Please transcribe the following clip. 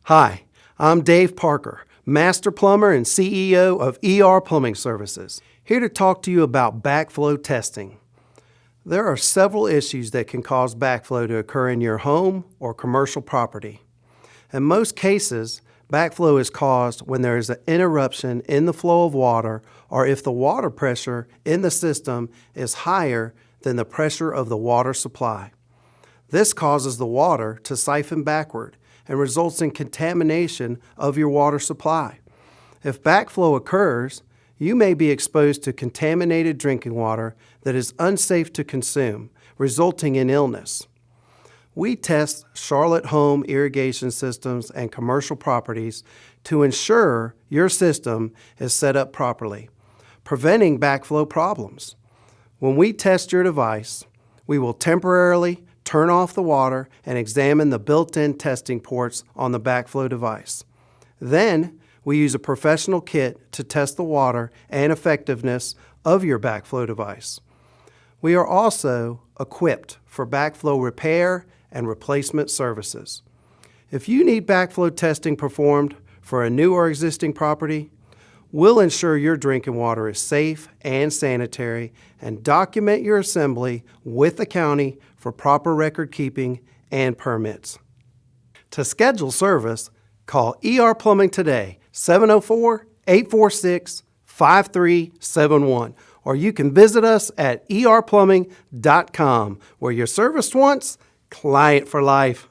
Hi, I'm Dave Parker, Master Plumber and CEO of ER Plumbing Services, here to talk to you about backflow testing. There are several issues that can cause backflow to occur in your home or commercial property. In most cases, backflow is caused when there is an interruption in the flow of water or if the water pressure in the system is higher than the pressure of the water supply. This causes the water to siphon backward and results in contamination of your water supply. If backflow occurs, you may be exposed to contaminated drinking water that is unsafe to consume, resulting in illness. We test Charlotte home irrigation systems and commercial properties to ensure your system is set up properly, preventing backflow problems. When we test your device, we will temporarily turn off the water and examine the built-in testing ports on the backflow device. Then, we use a professional kit to test the water and effectiveness of your backflow device. We are also equipped for backflow repair and replacement services. If you need backflow testing performed for a new or existing property, we'll ensure your drinking water is safe and sanitary and document your assembly with the county for proper record keeping and permits. To schedule service, call ER Plumbing today, 704-846-5371, or you can visit us at erplumbing.com, where you're serviced once, client for life.